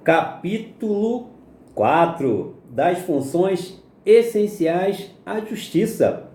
Capítulo 4 das funções essenciais à Justiça.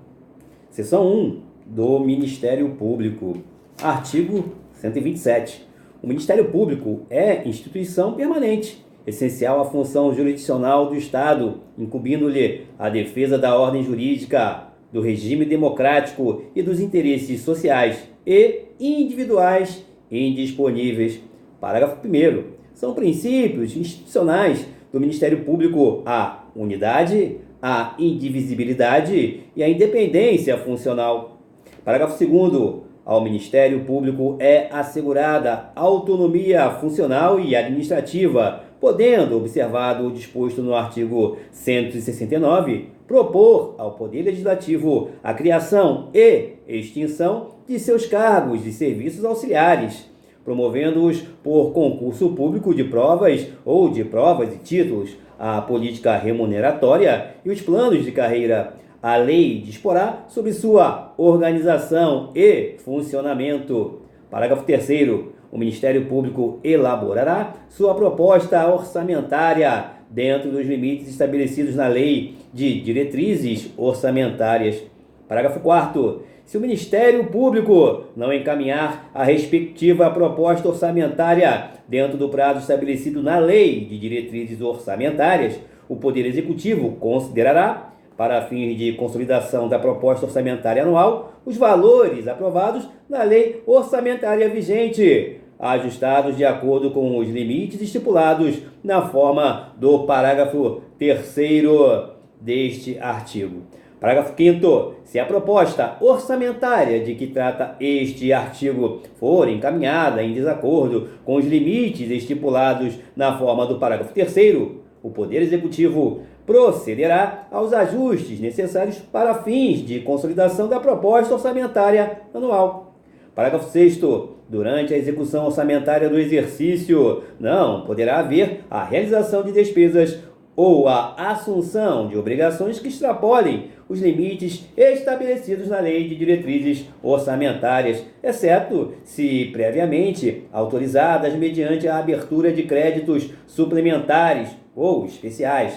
Seção 1 do Ministério Público. Artigo 127. O Ministério Público é instituição permanente, essencial à função jurisdicional do Estado, incumbindo-lhe a defesa da ordem jurídica, do regime democrático e dos interesses sociais e individuais indisponíveis. Parágrafo 1º. São princípios institucionais do Ministério Público a unidade, a indivisibilidade e a independência funcional. Parágrafo 2º. Ao Ministério Público é assegurada autonomia funcional e administrativa, podendo, observado o disposto no artigo 169, propor ao Poder Legislativo a criação e extinção de seus cargos e serviços auxiliares, promovendo-os por concurso público de provas ou de provas e títulos, a política remuneratória e os planos de carreira. A lei disporá sobre sua organização e funcionamento. Parágrafo 3º. O Ministério Público elaborará sua proposta orçamentária dentro dos limites estabelecidos na Lei de Diretrizes Orçamentárias. Parágrafo 4º. Se o Ministério Público não encaminhar a respectiva proposta orçamentária dentro do prazo estabelecido na Lei de Diretrizes Orçamentárias, o Poder Executivo considerará, para fins de consolidação da proposta orçamentária anual, os valores aprovados na lei orçamentária vigente, ajustados de acordo com os limites estipulados na forma do parágrafo 3º deste artigo. Parágrafo 5º. Se a proposta orçamentária de que trata este artigo for encaminhada em desacordo com os limites estipulados na forma do parágrafo 3º, o Poder Executivo procederá aos ajustes necessários para fins de consolidação da proposta orçamentária anual. Parágrafo 6º. Durante a execução orçamentária do exercício, não poderá haver a realização de despesas ou a assunção de obrigações que extrapolem os limites estabelecidos na Lei de Diretrizes Orçamentárias, exceto se previamente autorizadas mediante a abertura de créditos suplementares ou especiais.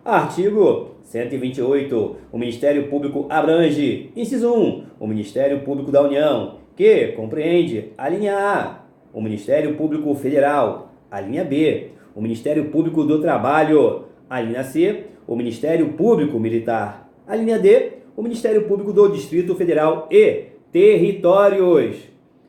Artigo 128. O Ministério Público abrange, inciso 1, o Ministério Público da União, que compreende a linha A, o Ministério Público Federal, a linha B, o Ministério Público do Trabalho, a linha C, o Ministério Público Militar, a linha D, o Ministério Público do Distrito Federal e Territórios.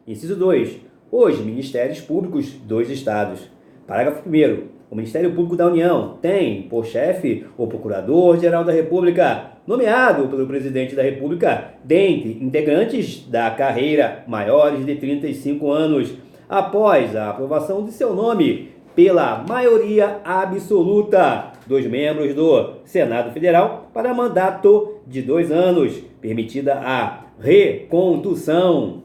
Inciso 2. Os Ministérios Públicos dos Estados. Parágrafo 1º. O Ministério Público da União tem por chefe o Procurador-Geral da República, nomeado pelo Presidente da República, dentre integrantes da carreira maiores de 35 anos, após a aprovação de seu nome pela maioria absoluta dos membros do Senado Federal para mandato de 2 anos, permitida a recondução.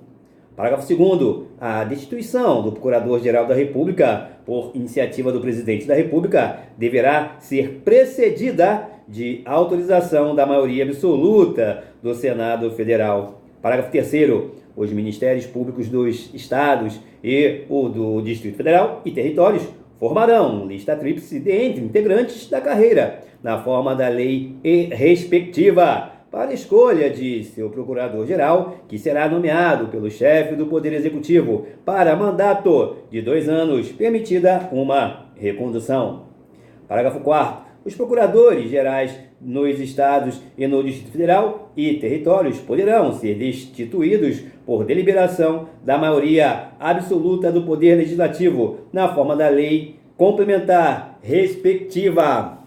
Parágrafo 2º. A destituição do Procurador-Geral da República, por iniciativa do Presidente da República, deverá ser precedida de autorização da maioria absoluta do Senado Federal. Parágrafo 3º. Os Ministérios Públicos dos Estados e o do Distrito Federal e Territórios formarão lista tríplice entre integrantes da carreira, na forma da lei respectiva, para escolha de seu procurador-geral, que será nomeado pelo chefe do Poder Executivo para mandato de 2 anos, permitida uma recondução. Parágrafo 4º. Os procuradores-gerais nos Estados e no Distrito Federal e Territórios poderão ser destituídos por deliberação da maioria absoluta do Poder Legislativo, na forma da lei complementar respectiva.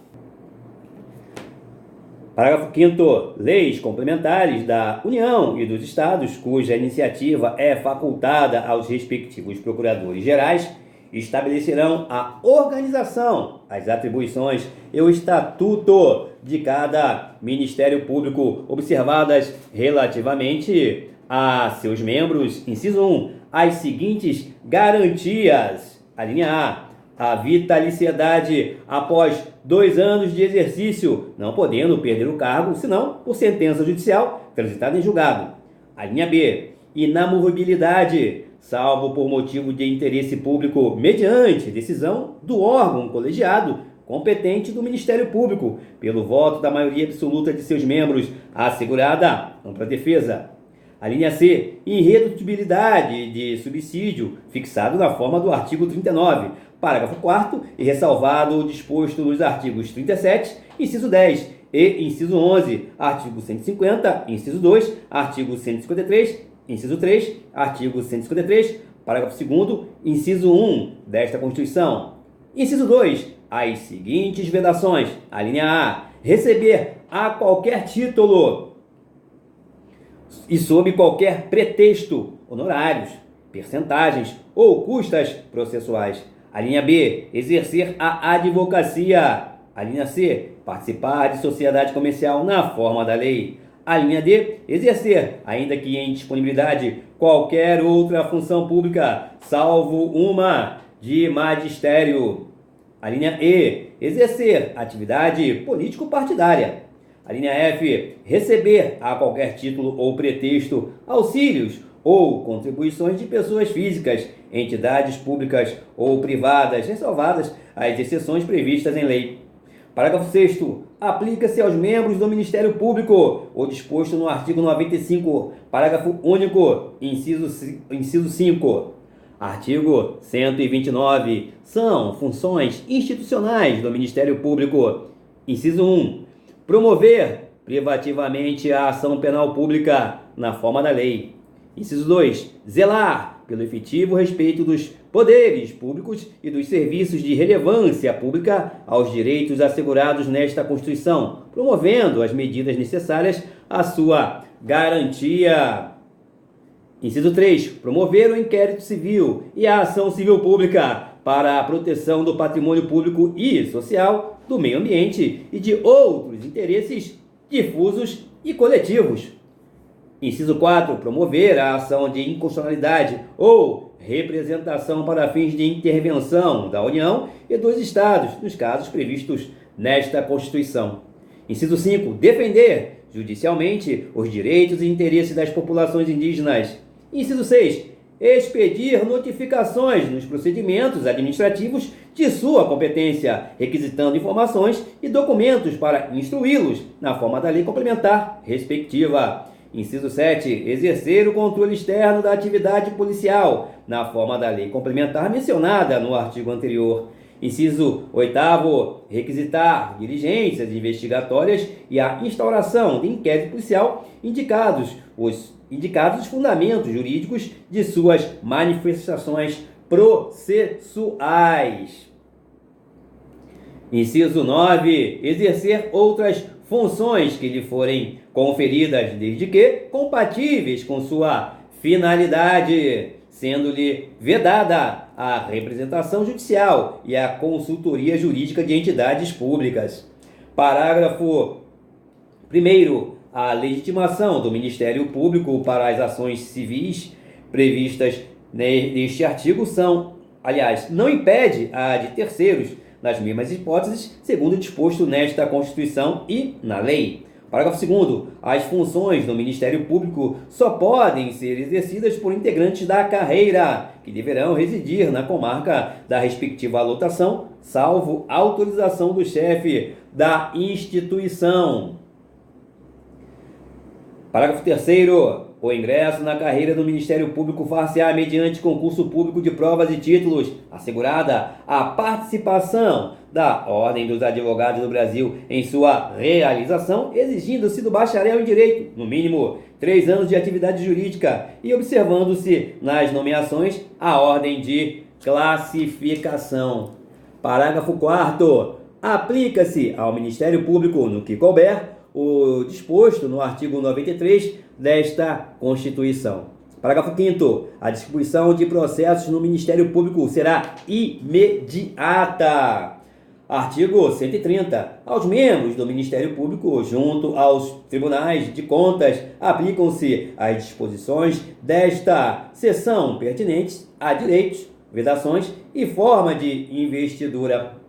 Parágrafo 5º. Leis complementares da União e dos Estados, cuja iniciativa é facultada aos respectivos procuradores-gerais, estabelecerão a organização, as atribuições e o estatuto de cada Ministério Público, observadas relativamente a seus membros, inciso 1, as seguintes garantias. A linha A vitaliciedade após 2 anos de exercício, não podendo perder o cargo, senão por sentença judicial transitada em julgado. A linha B, inamovibilidade, salvo por motivo de interesse público mediante decisão do órgão colegiado competente do Ministério Público, pelo voto da maioria absoluta de seus membros, assegurada ampla defesa. A linha C, irredutibilidade de subsídio, fixado na forma do artigo 39, parágrafo 4º e ressalvado o disposto nos artigos 37, inciso 10 e inciso 11, artigo 150, inciso 2, artigo 153, inciso 3, artigo 153, parágrafo 2º, inciso 1 desta Constituição. Inciso 2, as seguintes vedações. A linha A, receber a qualquer título e sob qualquer pretexto honorários, percentagens ou custas processuais. A linha B, exercer a advocacia. A linha C, participar de sociedade comercial na forma da lei. A linha D, exercer, ainda que em disponibilidade, qualquer outra função pública, salvo uma de magistério. A linha E, exercer atividade político-partidária. A linha F, receber a qualquer título ou pretexto auxílios ou contribuições de pessoas físicas, entidades públicas ou privadas, ressalvadas as exceções previstas em lei. Parágrafo 6º. Aplica-se aos membros do Ministério Público o disposto no artigo 95, parágrafo único, inciso 5. Artigo 129. São funções institucionais do Ministério Público. Inciso 1. Promover privativamente a ação penal pública na forma da lei. Inciso 2. Zelar pelo efetivo respeito dos poderes públicos e dos serviços de relevância pública aos direitos assegurados nesta Constituição, promovendo as medidas necessárias à sua garantia. Inciso 3. Promover o inquérito civil e a ação civil pública para a proteção do patrimônio público e social, do meio ambiente e de outros interesses difusos e coletivos. Inciso 4. Promover a ação de inconstitucionalidade ou representação para fins de intervenção da União e dos Estados, nos casos previstos nesta Constituição. Inciso 5. Defender judicialmente os direitos e interesses das populações indígenas. Inciso 6. Expedir notificações nos procedimentos administrativos de sua competência, requisitando informações e documentos para instruí-los na forma da lei complementar respectiva. Inciso 7. Exercer o controle externo da atividade policial, na forma da lei complementar mencionada no artigo anterior. Inciso 8º. Requisitar diligências investigatórias e a instauração de inquérito policial indicados os fundamentos jurídicos de suas manifestações processuais. Inciso 9. Exercer outras funções que lhe forem conferidas, desde que compatíveis com sua finalidade, sendo-lhe vedada a representação judicial e a consultoria jurídica de entidades públicas. Parágrafo 1º. A legitimação do Ministério Público para as ações civis previstas neste artigo não impede a de terceiros, nas mesmas hipóteses, segundo o disposto nesta Constituição e na lei. Parágrafo 2º. As funções do Ministério Público só podem ser exercidas por integrantes da carreira, que deverão residir na comarca da respectiva lotação, salvo autorização do chefe da instituição. Parágrafo 3º. O ingresso na carreira do Ministério Público far-se-á mediante concurso público de provas e títulos, assegurada a participação da Ordem dos Advogados do Brasil em sua realização, exigindo-se do bacharel em Direito, no mínimo, 3 anos de atividade jurídica e observando-se nas nomeações a ordem de classificação. Parágrafo 4º. Aplica-se ao Ministério Público, no que couber, o disposto no artigo 93 desta Constituição. Parágrafo 5º. A distribuição de processos no Ministério Público será imediata. Artigo 130. Aos membros do Ministério Público, junto aos tribunais de contas, aplicam-se as disposições desta seção pertinentes a direitos, vedações e forma de investidura.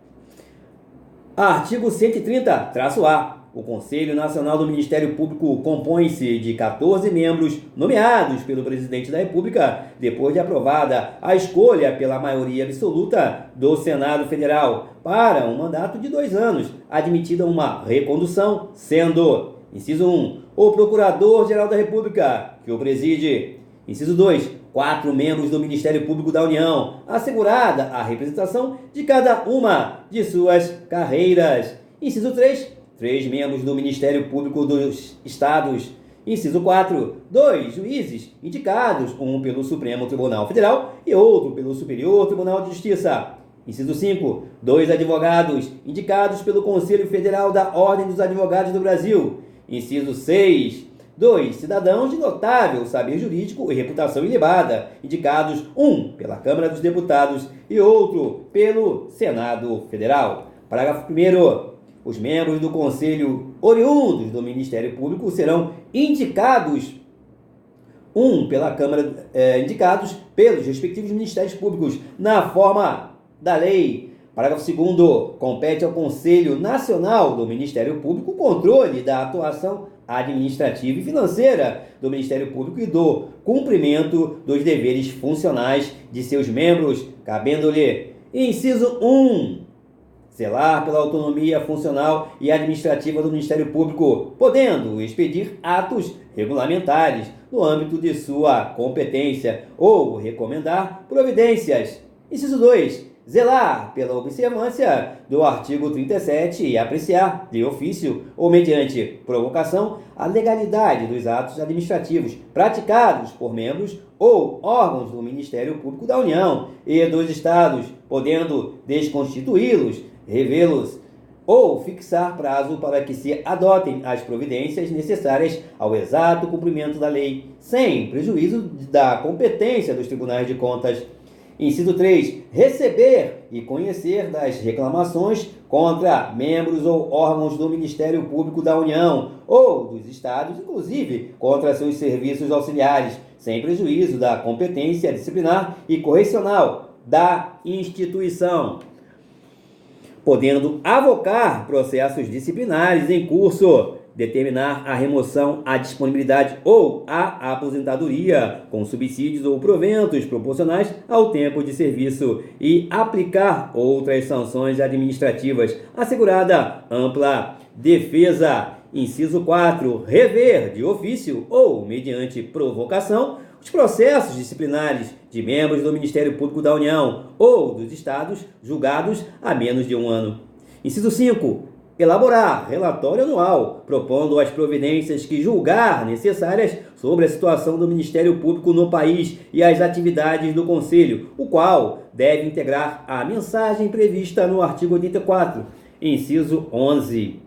Artigo 130-A. O Conselho Nacional do Ministério Público compõe-se de 14 membros nomeados pelo Presidente da República, depois de aprovada a escolha pela maioria absoluta do Senado Federal, para um mandato de 2 anos, admitida uma recondução, sendo: inciso 1, o Procurador-Geral da República, que o preside. Inciso 2, 4 membros do Ministério Público da União, assegurada a representação de cada uma de suas carreiras. Inciso 3, 3 membros do Ministério Público dos Estados. Inciso 4, 2 juízes indicados, um pelo Supremo Tribunal Federal e outro pelo Superior Tribunal de Justiça. Inciso 5, 2 advogados indicados pelo Conselho Federal da Ordem dos Advogados do Brasil. Inciso 6, 2 cidadãos de notável saber jurídico e reputação ilibada, indicados, um pela Câmara dos Deputados e outro pelo Senado Federal. Parágrafo 1º. Os membros do Conselho oriundos do Ministério Público serão indicados, indicados pelos respectivos Ministérios Públicos, na forma da lei. Parágrafo 2º. Compete ao Conselho Nacional do Ministério Público o controle da atuação administrativa e financeira do Ministério Público e do cumprimento dos deveres funcionais de seus membros, cabendo-lhe: inciso 1, zelar pela autonomia funcional e administrativa do Ministério Público, podendo expedir atos regulamentares no âmbito de sua competência ou recomendar providências. Inciso 2, zelar pela observância do artigo 37 e apreciar, de ofício ou mediante provocação, a legalidade dos atos administrativos praticados por membros ou órgãos do Ministério Público da União e dos Estados, podendo desconstituí-los, revê-los ou fixar prazo para que se adotem as providências necessárias ao exato cumprimento da lei, sem prejuízo da competência dos tribunais de contas. Inciso 3. Receber e conhecer das reclamações contra membros ou órgãos do Ministério Público da União ou dos Estados, inclusive contra seus serviços auxiliares, sem prejuízo da competência disciplinar e correcional da instituição, podendo avocar processos disciplinares em curso, determinar a remoção, a disponibilidade ou a aposentadoria com subsídios ou proventos proporcionais ao tempo de serviço e aplicar outras sanções administrativas, assegurada ampla defesa. Inciso 4. Rever de ofício ou mediante provocação os processos disciplinares de membros do Ministério Público da União ou dos Estados julgados há menos de um ano. Inciso 5. Elaborar relatório anual, propondo as providências que julgar necessárias sobre a situação do Ministério Público no país e as atividades do Conselho, o qual deve integrar a mensagem prevista no artigo 84, inciso 11.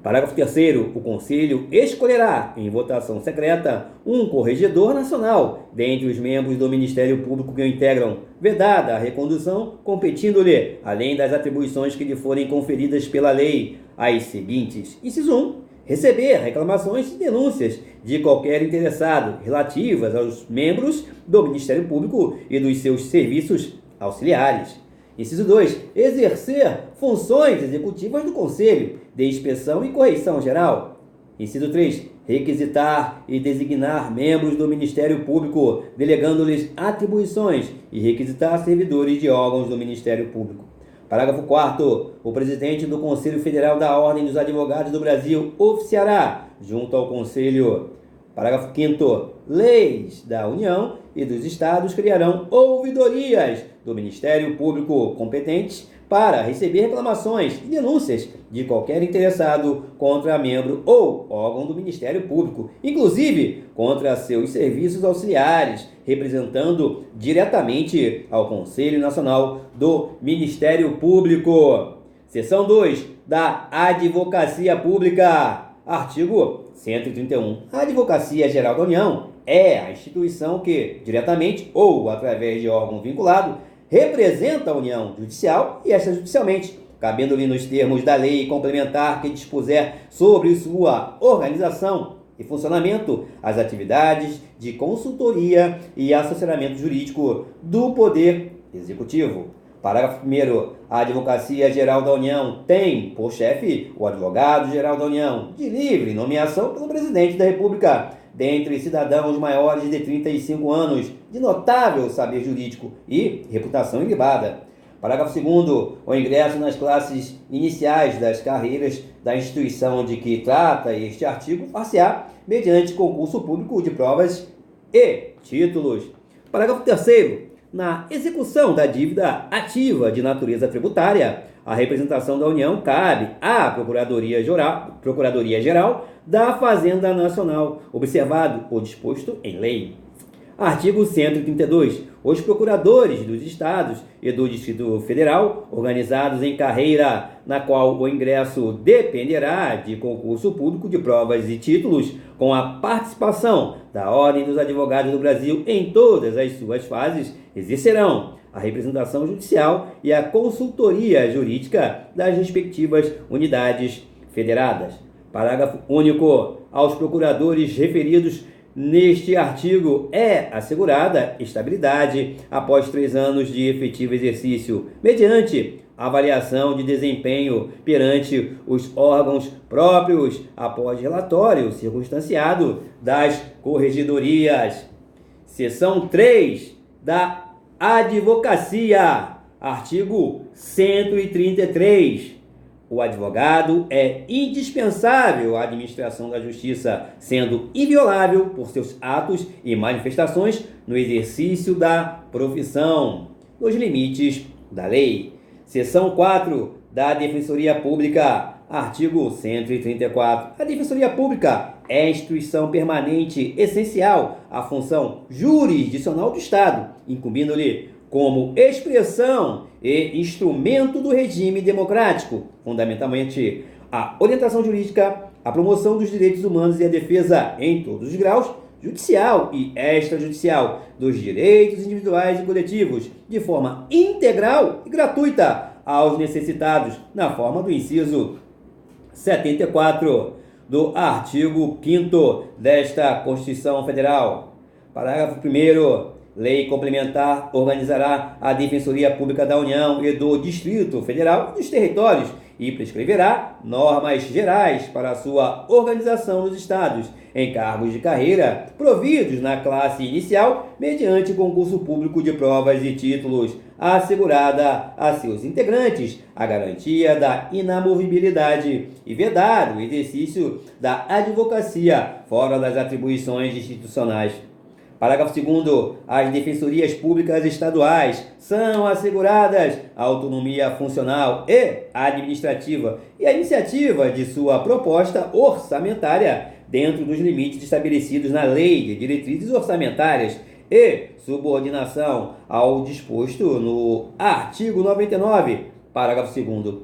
Parágrafo 3º. O Conselho escolherá, em votação secreta, um corregedor nacional, dentre os membros do Ministério Público que o integram, vedada a recondução, competindo-lhe, além das atribuições que lhe forem conferidas pela lei, as seguintes. Inciso 1. Receber reclamações e denúncias de qualquer interessado relativas aos membros do Ministério Público e dos seus serviços auxiliares. Inciso 2. Exercer funções executivas do Conselho, de inspeção e correição geral. Inciso 3. Requisitar e designar membros do Ministério Público, delegando-lhes atribuições, e requisitar servidores de órgãos do Ministério Público. Parágrafo 4º. O presidente do Conselho Federal da Ordem dos Advogados do Brasil oficiará, junto ao Conselho. Parágrafo 5º. Leis da União e dos Estados criarão ouvidorias do Ministério Público competentes para receber reclamações e denúncias de qualquer interessado contra membro ou órgão do Ministério Público, inclusive contra seus serviços auxiliares, representando diretamente ao Conselho Nacional do Ministério Público. Seção 2 da Advocacia Pública. Artigo 131. A Advocacia Geral da União é a instituição que, diretamente ou através de órgão vinculado, representa a União judicial e extrajudicialmente, cabendo-lhe nos termos da lei complementar que dispuser sobre sua organização e funcionamento as atividades de consultoria e assessoramento jurídico do Poder Executivo. Parágrafo 1º. A Advocacia Geral da União tem, por chefe, o Advogado-Geral da União, de livre nomeação pelo Presidente da República, dentre cidadãos maiores de 35 anos, de notável saber jurídico e reputação ilibada. Parágrafo 2º. O ingresso nas classes iniciais das carreiras da instituição de que trata este artigo far-se-á mediante concurso público de provas e títulos. Parágrafo 3º. Na execução da dívida ativa de natureza tributária, a representação da União cabe à Procuradoria-Geral da Fazenda Nacional, observado o disposto em lei. Artigo 132. Os procuradores dos Estados e do Distrito Federal, organizados em carreira na qual o ingresso dependerá de concurso público de provas e títulos, com a participação da Ordem dos Advogados do Brasil em todas as suas fases, exercerão a representação judicial e a consultoria jurídica das respectivas unidades federadas. Parágrafo único. Aos procuradores referidos neste artigo é assegurada estabilidade após 3 anos de efetivo exercício, mediante avaliação de desempenho perante os órgãos próprios após relatório circunstanciado das corregedorias. Seção 3 da Advocacia, artigo 133. O advogado é indispensável à administração da justiça, sendo inviolável por seus atos e manifestações no exercício da profissão, nos limites da lei. Seção 4 da Defensoria Pública, artigo 134. A Defensoria Pública é a instituição permanente essencial à função jurisdicional do Estado, incumbindo-lhe como expressão e instrumento do regime democrático, fundamentalmente a orientação jurídica, a promoção dos direitos humanos e a defesa, em todos os graus, judicial e extrajudicial, dos direitos individuais e coletivos, de forma integral e gratuita aos necessitados, na forma do inciso 74 do artigo 5º desta Constituição Federal. Parágrafo 1º. Lei complementar organizará a Defensoria Pública da União e do Distrito Federal e dos territórios e prescreverá normas gerais para a sua organização nos estados, em cargos de carreira providos na classe inicial mediante concurso público de provas e títulos, assegurada a seus integrantes a garantia da inamovibilidade e vedado o exercício da advocacia fora das atribuições institucionais. Parágrafo 2º. As defensorias públicas estaduais são asseguradas a autonomia funcional e administrativa e a iniciativa de sua proposta orçamentária dentro dos limites estabelecidos na Lei de Diretrizes Orçamentárias e subordinação ao disposto no artigo 99, parágrafo 2º.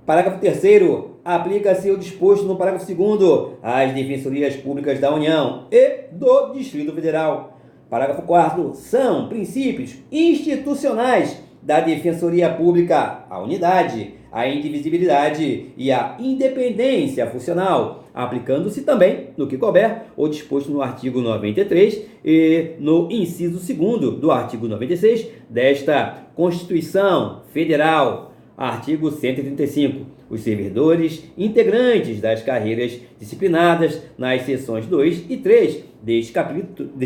Parágrafo 3º. Aplica-se o disposto no parágrafo 2º às defensorias públicas da União e do Distrito Federal. Parágrafo 4º. São princípios institucionais da Defensoria Pública a unidade, a indivisibilidade e a independência funcional, aplicando-se também, no que couber, o disposto no artigo 93 e no inciso 2º do artigo 96 desta Constituição Federal. Artigo 135. Os servidores integrantes das carreiras disciplinadas nas seções 2 e 3 deste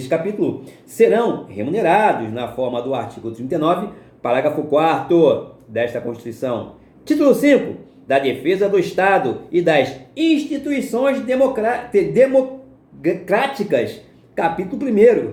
capítulo serão remunerados na forma do artigo 39, parágrafo 4º desta Constituição. Título 5. Da defesa do Estado e das instituições democráticas. Capítulo 1º.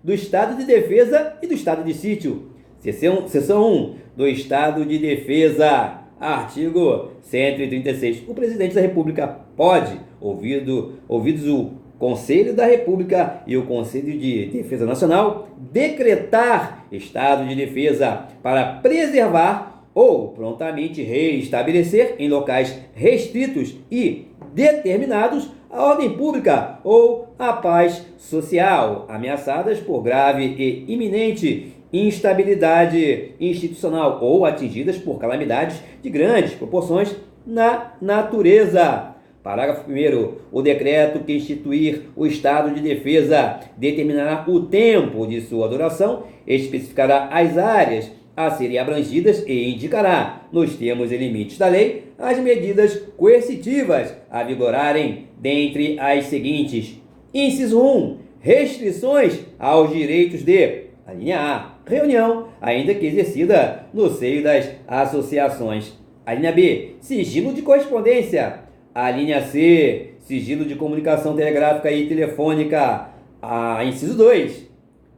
Do Estado de Defesa e do Estado de Sítio. Seção 1. Do Estado de Defesa. Artigo 136. O Presidente da República pode, ouvidos o Conselho da República e o Conselho de Defesa Nacional, decretar estado de defesa para preservar ou prontamente reestabelecer em locais restritos e determinados a ordem pública ou a paz social, ameaçadas por grave e iminente instabilidade institucional ou atingidas por calamidades de grandes proporções na natureza. Parágrafo 1º. O decreto que instituir o estado de defesa determinará o tempo de sua duração, especificará as áreas a serem abrangidas e indicará, nos termos e limites da lei, as medidas coercitivas a vigorarem dentre as seguintes. Inciso 1. Restrições aos direitos de, a linha A, reunião, ainda que exercida no seio das associações. A linha B, sigilo de correspondência. A linha C, sigilo de comunicação telegráfica e telefônica. A inciso 2,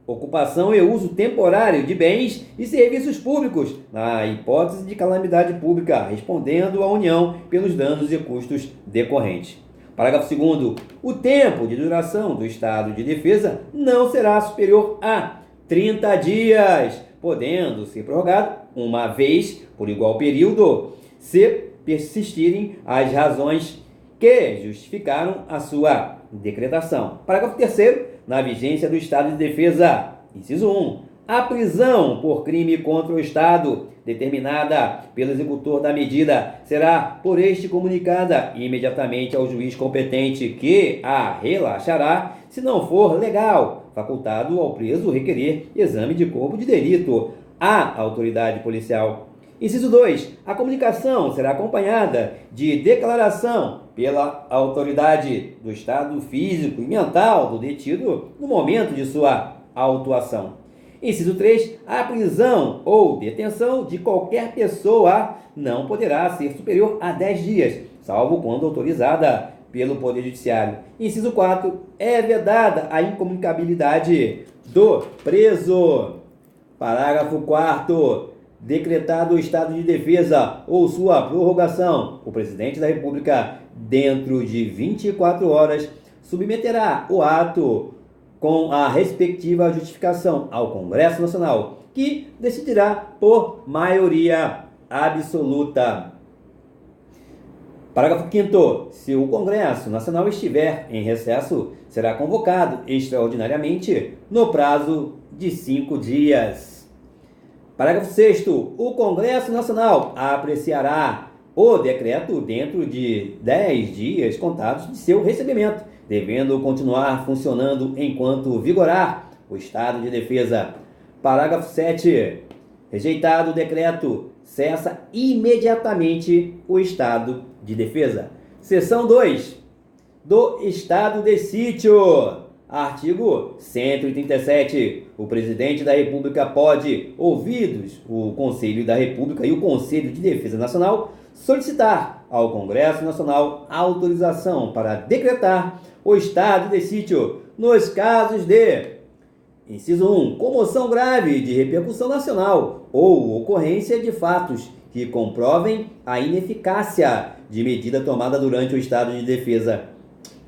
ocupação e uso temporário de bens e serviços públicos, na hipótese de calamidade pública, respondendo à União pelos danos e custos decorrentes. Parágrafo 2º. O tempo de duração do estado de defesa não será superior a 30 dias, podendo ser prorrogado uma vez por igual período, se persistirem as razões que justificaram a sua decretação. Parágrafo 3º. Na vigência do estado de defesa, inciso 1, a prisão por crime contra o Estado, determinada pelo executor da medida, será por este comunicada imediatamente ao juiz competente, que a relaxará, se não for legal, facultado ao preso requerer exame de corpo de delito à autoridade policial. Inciso 2. A comunicação será acompanhada de declaração pela autoridade do estado físico e mental do detido no momento de sua autuação. Inciso 3. A prisão ou detenção de qualquer pessoa não poderá ser superior a 10 dias, salvo quando autorizada pelo Poder Judiciário. Inciso 4. É vedada a incomunicabilidade do preso. Parágrafo 4º. Decretado o estado de defesa ou sua prorrogação, o presidente da República, dentro de 24 horas, submeterá o ato com a respectiva justificação ao Congresso Nacional, que decidirá por maioria absoluta. Parágrafo 5º. Se o Congresso Nacional estiver em recesso, será convocado extraordinariamente no prazo de 5 dias. Parágrafo 6º. O Congresso Nacional apreciará o decreto dentro de 10 dias contados de seu recebimento, devendo continuar funcionando enquanto vigorar o estado de defesa. Parágrafo 7º. Rejeitado o decreto, cessa imediatamente o estado de defesa. Seção 2. Do estado de sítio. Artigo 137. O presidente da República pode, ouvidos o Conselho da República e o Conselho de Defesa Nacional, solicitar ao Congresso Nacional autorização para decretar o estado de sítio nos casos de: inciso 1, comoção grave de repercussão nacional ou ocorrência de fatos que comprovem a ineficácia de medida tomada durante o estado de defesa.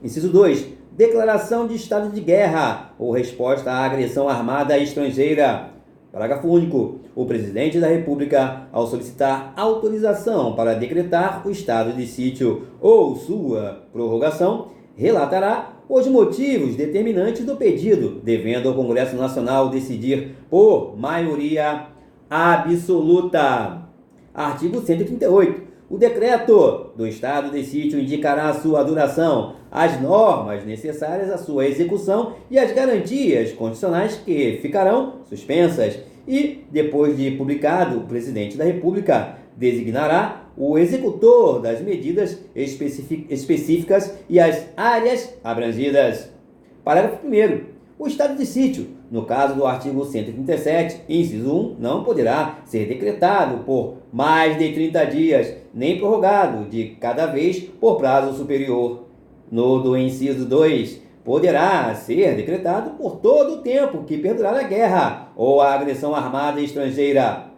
Inciso 2, declaração de estado de guerra ou resposta à agressão armada estrangeira. Parágrafo único. O presidente da República, ao solicitar autorização para decretar o estado de sítio ou sua prorrogação, relatará os motivos determinantes do pedido, devendo o Congresso Nacional decidir por maioria absoluta. Artigo 138. O decreto do estado de sítio indicará a sua duração, as normas necessárias à sua execução e as garantias constitucionais que ficarão suspensas e, depois de publicado, o presidente da República designará o executor das medidas específicas e as áreas abrangidas. Parágrafo 1º. O estado de sítio, no caso do artigo 137, inciso 1, não poderá ser decretado por mais de 30 dias, nem prorrogado de cada vez por prazo superior. No do inciso 2, poderá ser decretado por todo o tempo que perdurar a guerra ou a agressão armada estrangeira.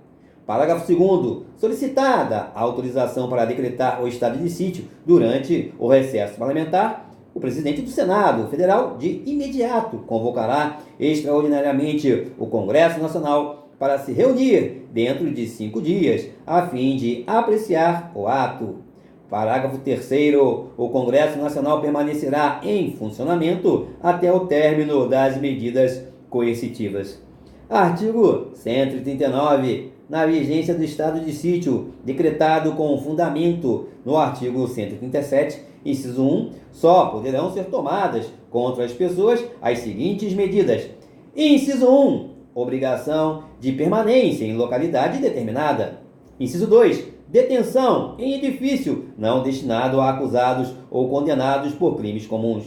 Parágrafo 2º. Solicitada a autorização para decretar o estado de sítio durante o recesso parlamentar, o presidente do Senado Federal, de imediato, convocará extraordinariamente o Congresso Nacional para se reunir dentro de 5 dias, a fim de apreciar o ato. Parágrafo 3º. O Congresso Nacional permanecerá em funcionamento até o término das medidas coercitivas. Artigo 139. Na vigência do estado de sítio, decretado com fundamento no artigo 137, inciso 1, só poderão ser tomadas contra as pessoas as seguintes medidas. Inciso 1. obrigação de permanência em localidade determinada. Inciso 2. Detenção em edifício não destinado a acusados ou condenados por crimes comuns.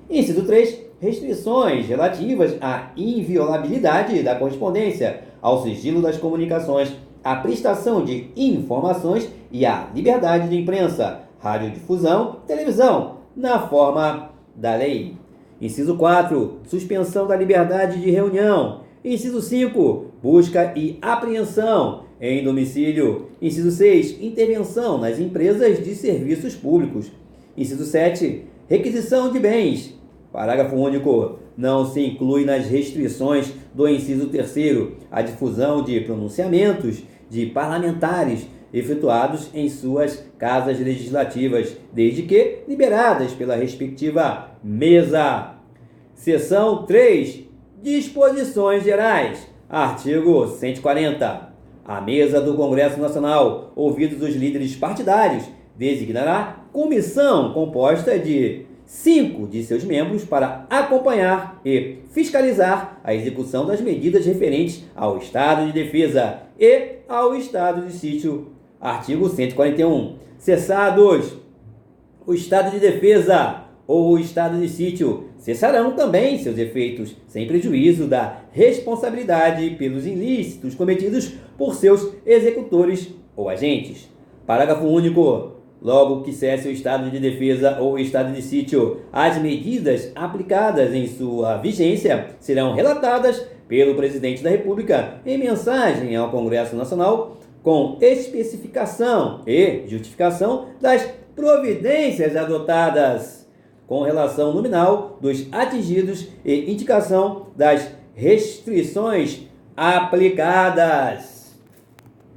Inciso 3. Restrições relativas à inviolabilidade da correspondência, ao sigilo das comunicações, à prestação de informações e à liberdade de imprensa, radiodifusão, televisão, na forma da lei. Inciso 4. Suspensão da liberdade de reunião. Inciso 5. Busca e apreensão em domicílio. Inciso 6. Intervenção nas empresas de serviços públicos. Inciso 7. Requisição de bens. Parágrafo único. Não se inclui nas restrições do inciso 3º a difusão de pronunciamentos de parlamentares efetuados em suas casas legislativas, desde que liberadas pela respectiva mesa. Seção 3. Disposições gerais. Artigo 140. A mesa do Congresso Nacional, ouvidos os líderes partidários, designará comissão composta de 5 de seus membros para acompanhar e fiscalizar a execução das medidas referentes ao estado de defesa e ao estado de sítio. Artigo 141. Cessados o estado de defesa ou o estado de sítio, cessarão também seus efeitos, sem prejuízo da responsabilidade pelos ilícitos cometidos por seus executores ou agentes. Parágrafo único. Logo que cesse o estado de defesa ou estado de sítio, as medidas aplicadas em sua vigência serão relatadas pelo Presidente da República em mensagem ao Congresso Nacional, com especificação e justificação das providências adotadas, com relação nominal dos atingidos e indicação das restrições aplicadas.